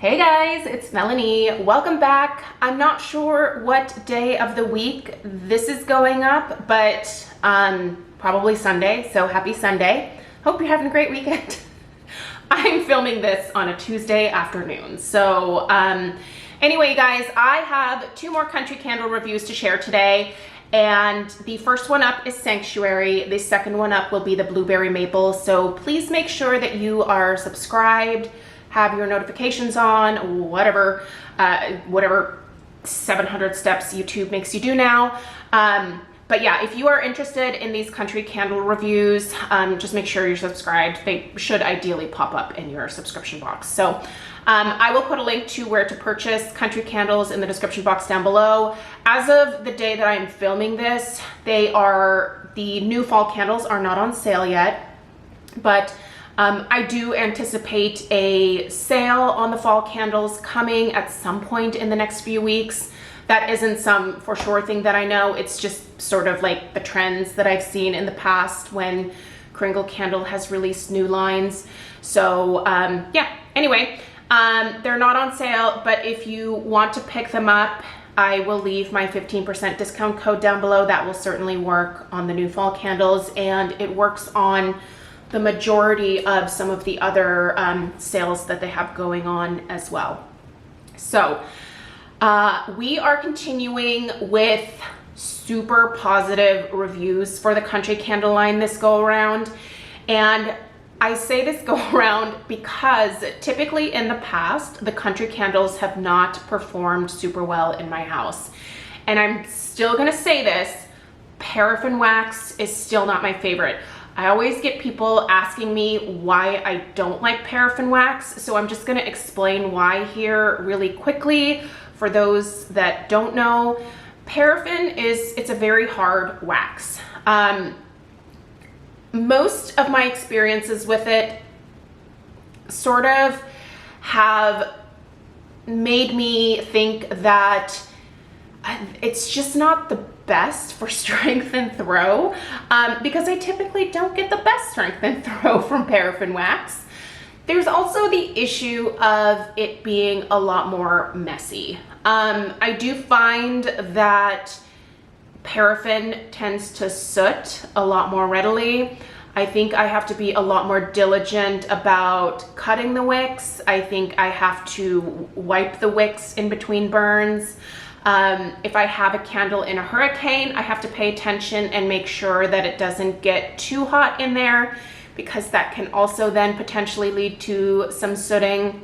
Hey guys, it's Melanie. Welcome back. I'm not sure what day of the week this is going up, but probably Sunday, so happy Sunday. Hope you're having a great weekend. I'm filming this on a Tuesday afternoon. So anyway, guys, I have two more country candle reviews to share today. And the first one up is Sanctuary. The second one up will be the Blueberry Maple. So please make sure that you are subscribed, have your notifications on, whatever 700 steps YouTube makes you do now. But yeah, if you are interested in these country candle reviews, just make sure you're subscribed. They should ideally pop up in your subscription box. So I will put a link to where to purchase country candles in the description box down below. As of the day that I'm filming this, the new fall candles are not on sale yet, but I do anticipate a sale on the fall candles coming at some point in the next few weeks. That isn't some for sure thing that I know. It's just sort of like the trends that I've seen in the past when Kringle Candle has released new lines. So yeah, anyway, they're not on sale, but if you want to pick them up, I will leave my 15% discount code down below. That will certainly work on the new fall candles, and it works on the majority of some of the other sales that they have going on as well. So we are continuing with super positive reviews for the country candle line this go around. And I say this go around because typically in the past, the country candles have not performed super well in my house. And I'm still gonna say this, paraffin wax is still not my favorite. I always get people asking me why I don't like paraffin wax, so I'm just gonna explain why here really quickly for those that don't know. Paraffin it's a very hard wax. Most of my experiences with it sort of have made me think that it's just not the best for strength and throw, because I typically don't get the best strength and throw from paraffin wax. There's also the issue of it being a lot more messy. I do find that paraffin tends to soot a lot more readily. I think I have to be a lot more diligent about cutting the wicks. I think I have to wipe the wicks in between burns. If I have a candle in a hurricane, I have to pay attention and make sure that it doesn't get too hot in there, because that can also then potentially lead to some sooting.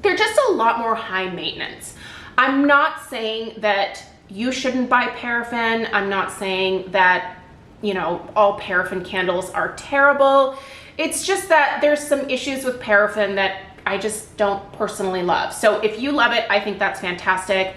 They're just a lot more high maintenance. I'm not saying that you shouldn't buy paraffin. I'm not saying that, you know, all paraffin candles are terrible. It's just that there's some issues with paraffin that I just don't personally love. So if you love it, I think that's fantastic.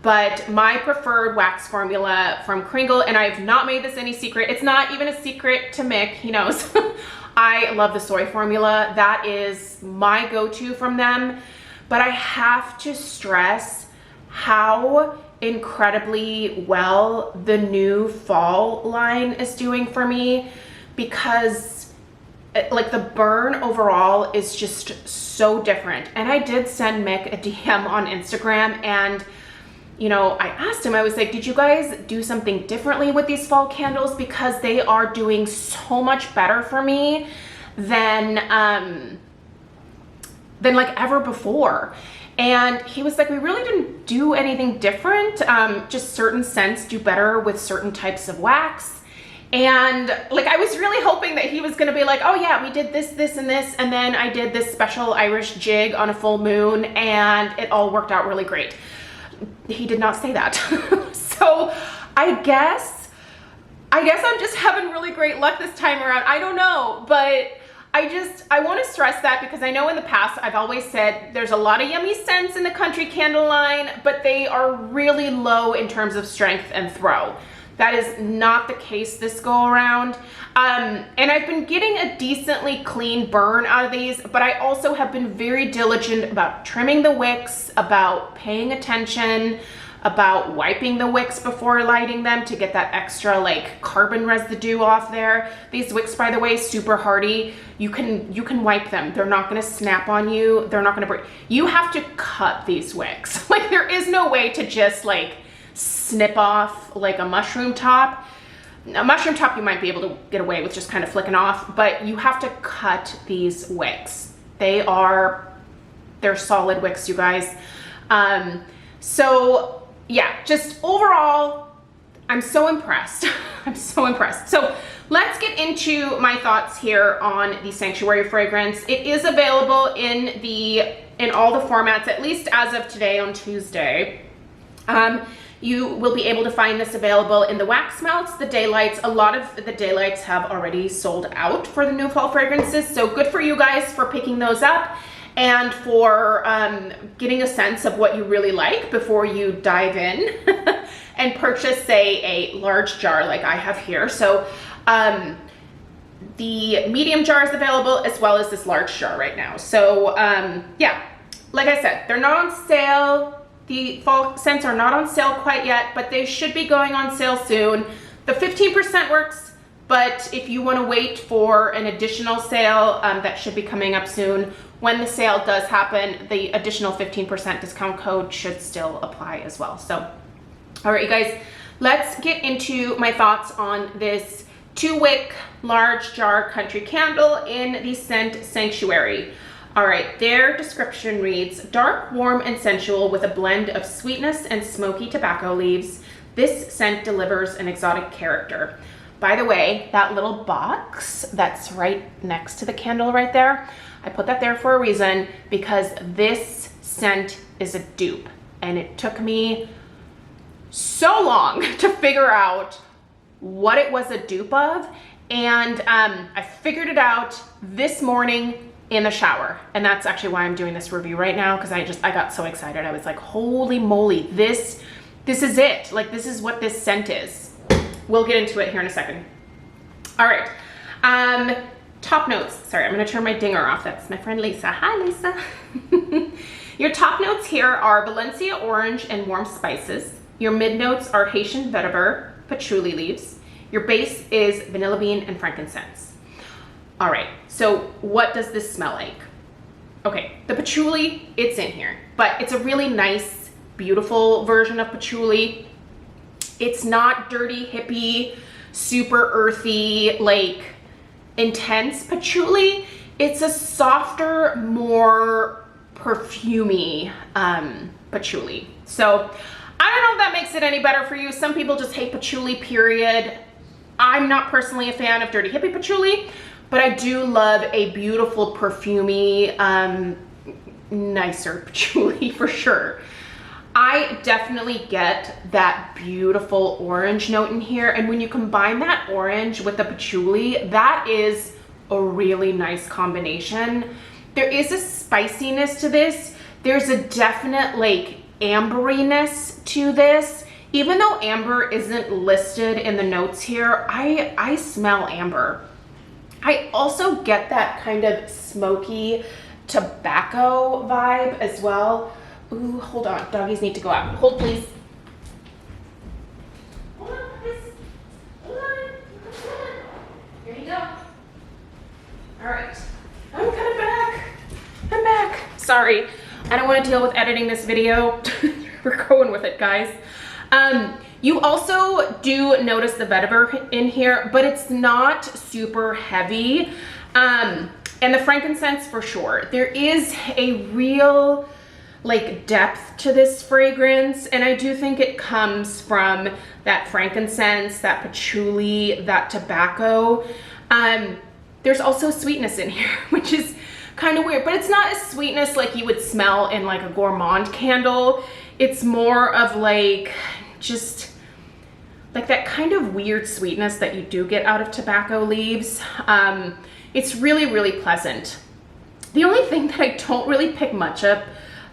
But my preferred wax formula from Kringle, and I've not made this any secret, it's not even a secret to Mick, he knows. I love the soy formula. That is my go-to from them. But I have to stress how incredibly well the new fall line is doing for me, because like the burn overall is just so different. And I did send Mick a DM on Instagram, and you know, I asked him, I was like, did you guys do something differently with these fall candles? Because they are doing so much better for me than like ever before. And he was like, we really didn't do anything different. Just certain scents do better with certain types of wax. And like, I was really hoping that he was gonna be like, oh yeah, we did this, this, and this, and then I did this special Irish jig on a full moon, and it all worked out really great. He did not say that. So I guess I'm just having really great luck this time around. I don't know, but I want to stress that, because I know in the past I've always said there's a lot of yummy scents in the country candle line, but they are really low in terms of strength and throw. That is not the case this go around. And I've been getting a decently clean burn out of these, but I also have been very diligent about trimming the wicks, about paying attention, about wiping the wicks before lighting them to get that extra like carbon residue off there. These wicks, by the way, super hardy. You can wipe them. They're not gonna snap on you. They're not gonna break. You have to cut these wicks. Like there is no way to just like snip off like a mushroom top. A mushroom top you might be able to get away with just kind of flicking off, but you have to cut these wicks. They're solid wicks, you guys. So yeah, just overall, I'm so impressed. I'm so impressed. So let's get into my thoughts here on the Sanctuary fragrance. It is available in all the formats, at least as of today on Tuesday. You will be able to find this available in the wax melts, the daylights. A lot of the daylights have already sold out for the new fall fragrances. So good for you guys for picking those up and for getting a sense of what you really like before you dive in and purchase, say, a large jar like I have here. So the medium jar is available as well as this large jar right now. So yeah, like I said, they're not on sale. The fall scents are not on sale quite yet, but they should be going on sale soon. The 15% works, but if you want to wait for an additional sale, that should be coming up soon. When the sale does happen, the additional 15% discount code should still apply as well. So, all right, you guys, let's get into my thoughts on this 2-wick large jar country candle in the scent Sanctuary. All right, their description reads, dark, warm, and sensual with a blend of sweetness and smoky tobacco leaves. This scent delivers an exotic character. By the way, that little box that's right next to the candle right there, I put that there for a reason because this scent is a dupe. And it took me so long to figure out what it was a dupe of. And I figured it out this morning in the shower, and that's actually why I'm doing this review right now, because I got so excited. I was like, holy moly, this is it. Like, this is what this scent is. We'll get into it here in a second. All right, top notes. Sorry, I'm gonna turn my dinger off. That's my friend Lisa. Hi, Lisa. Your top notes here are Valencia orange and warm spices. Your mid notes are Haitian vetiver, patchouli leaves. Your base is vanilla bean and frankincense. All right, so what does this smell like? Okay, the patchouli, it's in here, but it's a really nice, beautiful version of patchouli. It's not dirty, hippie, super earthy, like intense patchouli. It's a softer, more perfumey patchouli. So I don't know if that makes it any better for you. Some people just hate patchouli, period. I'm not personally a fan of dirty hippie patchouli, but I do love a beautiful, perfumey, nicer patchouli for sure. I definitely get that beautiful orange note in here. And when you combine that orange with the patchouli, that is a really nice combination. There is a spiciness to this. There's a definite like amberiness to this. Even though amber isn't listed in the notes here, I smell amber. I also get that kind of smoky tobacco vibe as well. Ooh, hold on, doggies need to go out. Hold please. Hold on, please. Hold on. Here you go. All right, I'm coming back. I'm back. Sorry, I don't want to deal with editing this video. We're going with it, guys. You also do notice the vetiver in here, but it's not super heavy. And the frankincense for sure. There is a real like depth to this fragrance, and I do think it comes from that frankincense, that patchouli, that tobacco. There's also sweetness in here, which is kind of weird, but it's not a sweetness like you would smell in like a gourmand candle. It's more of like just like that kind of weird sweetness that you do get out of tobacco leaves. It's really, really pleasant. The only thing that I don't really pick much up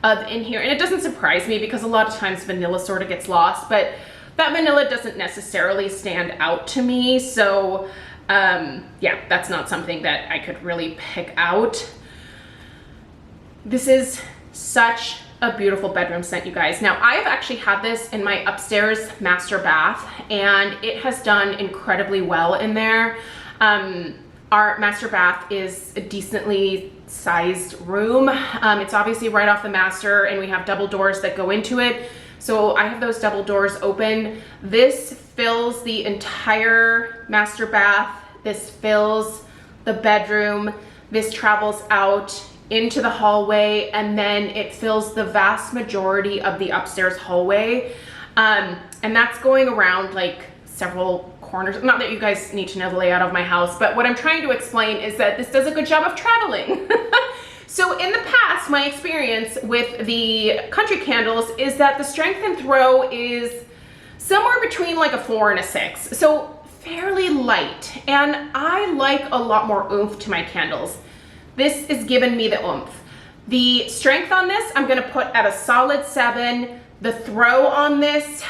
of in here, and it doesn't surprise me because a lot of times vanilla sort of gets lost, but that vanilla doesn't necessarily stand out to me. So yeah, that's not something that I could really pick out. This is such a beautiful bedroom scent, you guys. Now, I've actually had this in my upstairs master bath, and it has done incredibly well in there. Our master bath is a decently sized room. It's obviously right off the master, and we have double doors that go into it. So I have those double doors open. This fills the entire master bath. This fills the bedroom. This travels out into the hallway, and then it fills the vast majority of the upstairs hallway. And that's going around like several corners. Not that you guys need to know the layout of my house, but what I'm trying to explain is that this does a good job of traveling. So in the past, my experience with the country candles is that the strength and throw is somewhere between like a 4 and a 6. So fairly light. And I like a lot more oomph to my candles. This is giving me the oomph. The strength on this, I'm gonna put at a solid 7. The throw on this,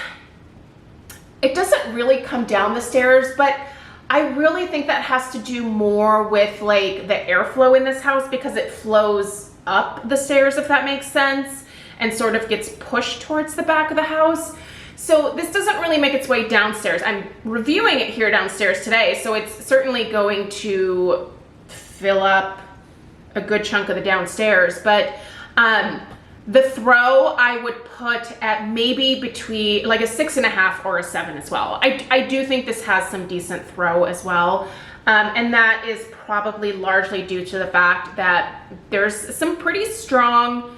it doesn't really come down the stairs, but I really think that has to do more with like the airflow in this house, because it flows up the stairs, if that makes sense, and sort of gets pushed towards the back of the house. So this doesn't really make its way downstairs. I'm reviewing it here downstairs today, so it's certainly going to fill up a good chunk of the downstairs, but the throw I would put at maybe between like a 6.5 or a 7 as well. I do think this has some decent throw as well. And that is probably largely due to the fact that there's some pretty strong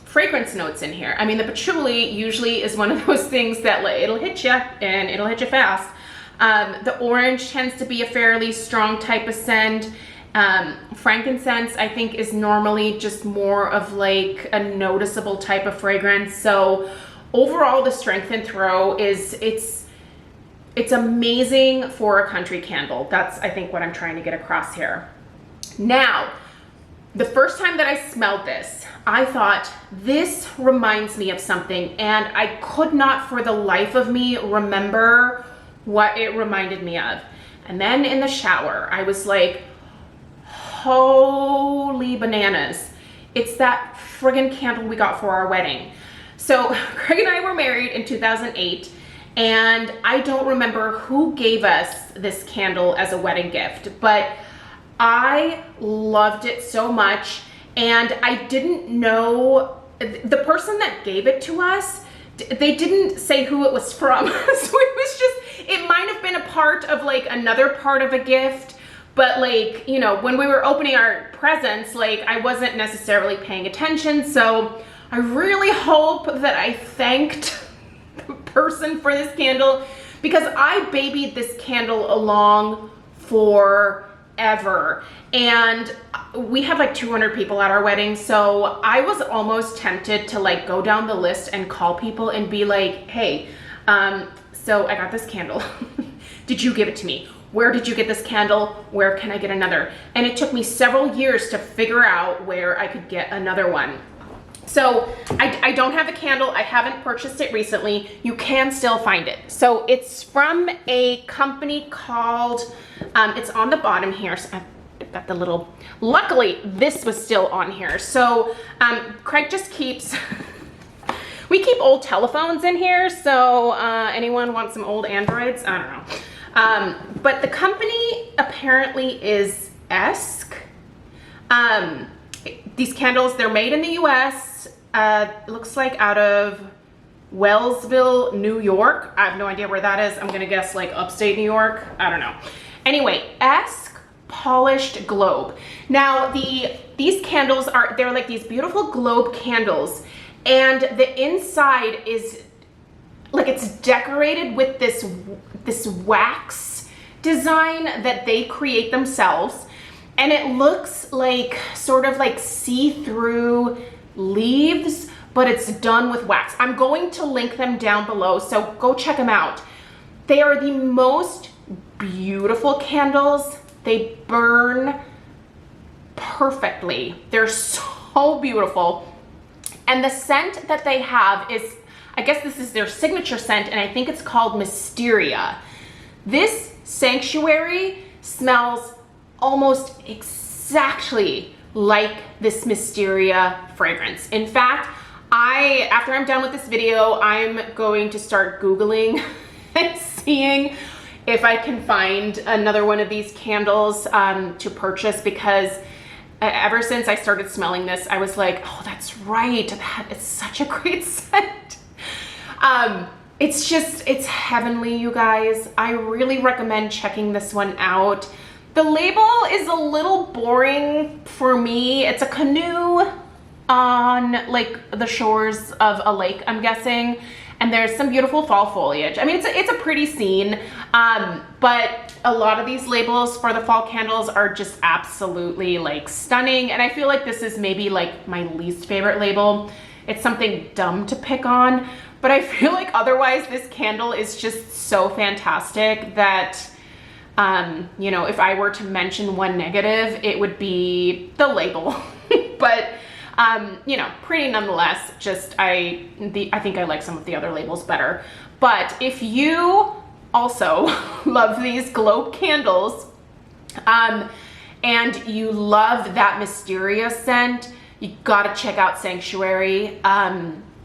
fragrance notes in here. I mean, the patchouli usually is one of those things that it'll hit you, and it'll hit you fast. The orange tends to be a fairly strong type of scent. Frankincense, I think, is normally just more of like a noticeable type of fragrance. So overall, the strength and throw is, it's amazing for a country candle. That's, I think, what I'm trying to get across here. Now, the first time that I smelled this, I thought, this reminds me of something, and I could not for the life of me remember what it reminded me of. And then in the shower, I was like, holy bananas. It's that friggin' candle we got for our wedding. So Craig and I were married in 2008, and I don't remember who gave us this candle as a wedding gift, but I loved it so much, and I didn't know, the person that gave it to us, they didn't say who it was from. So it was just, it might have been a part of like another part of a gift, but like, you know, when we were opening our presents, like I wasn't necessarily paying attention. So I really hope that I thanked the person for this candle, because I babied this candle along forever. And we had like 200 people at our wedding. So I was almost tempted to like go down the list and call people and be like, hey, so I got this candle. Did you give it to me? Where did you get this candle? Where can I get another? And it took me several years to figure out where I could get another one. So I don't have the candle. I haven't purchased it recently. You can still find it. So it's from a company called, it's on the bottom here. So I've got the little, luckily this was still on here. So Craig just keeps, we keep old telephones in here. So anyone want some old Androids? I don't know. But the company apparently is Esk. These candles, they're made in the US. Looks like out of Wellsville, New York. I have no idea where that is. I'm gonna guess like upstate New York. I don't know. Anyway, Esk Polished Globe. Now these candles are, they're like these beautiful globe candles, and the inside is like, it's decorated with this wax design that they create themselves, and it looks like sort of like see-through leaves, but it's done with wax. I'm going to link them down below, so go check them out. They are the most beautiful candles. They burn perfectly. They're so beautiful, and the scent that they have is, I guess this is their signature scent, and I think it's called Mysteria. This sanctuary smells almost exactly like this Mysteria fragrance. In fact, after I'm done with this video, I'm going to start Googling and seeing if I can find another one of these candles to purchase, because ever since I started smelling this, I was like, oh, that's right, that is such a great scent. It's heavenly, you guys. I really recommend checking this one out. The label is a little boring for me. It's a canoe on like the shores of a lake, I'm guessing. And there's some beautiful fall foliage. I mean, it's a pretty scene, but a lot of these labels for the fall candles are just absolutely like stunning. And I feel like this is maybe like my least favorite label. It's something dumb to pick on, but I feel like otherwise this candle is just so fantastic that, you know, if I were to mention one negative, it would be the label. But you know, pretty nonetheless. Just I think I like some of the other labels better. But if you also love these glow candles, and you love that Mysteria scent, you gotta check out Sanctuary.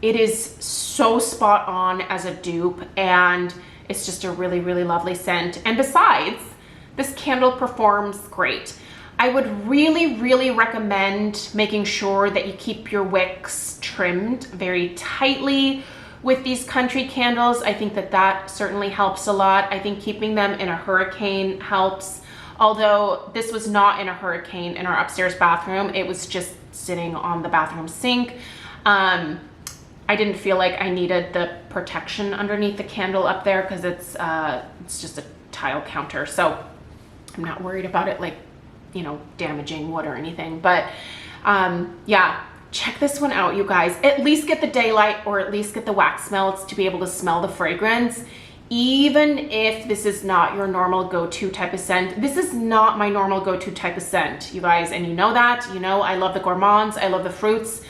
It is so spot on as a dupe, and it's just a really, really lovely scent. And besides, this candle performs great. I would really, really recommend making sure that you keep your wicks trimmed very tightly with these country candles. I think that certainly helps a lot. I think keeping them in a hurricane helps. Although this was not in a hurricane in our upstairs bathroom, it was just sitting on the bathroom sink. I didn't feel like I needed the protection underneath the candle up there because it's just a tile counter. So I'm not worried about it like, you know, damaging wood or anything. But yeah, check this one out, you guys. At least get the daylight or at least get the wax melts to be able to smell the fragrance. Even if this is not your normal go-to type of scent. This is not my normal go-to type of scent, you guys, and you know that. You know, I love the gourmands, I love the fruits,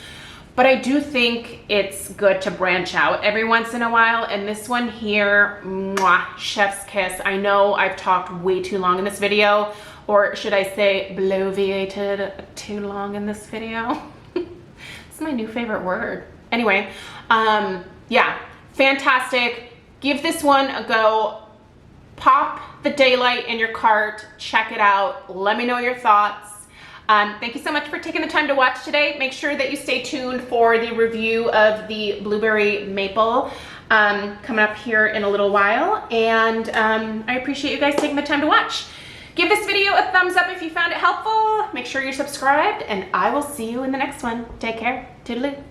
but I do think it's good to branch out every once in a while. And this one here, mwah, chef's kiss. I know I've talked way too long in this video, or should I say bloviated too long in this video? It's my new favorite word. Anyway, yeah, fantastic. Give this one a go. Pop the daylight in your cart, check it out. Let me know your thoughts. Thank you so much for taking the time to watch today. Make sure that you stay tuned for the review of the blueberry maple coming up here in a little while. And I appreciate you guys taking the time to watch. Give this video a thumbs up if you found it helpful. Make sure you're subscribed, and I will see you in the next one. Take care. Toodaloo.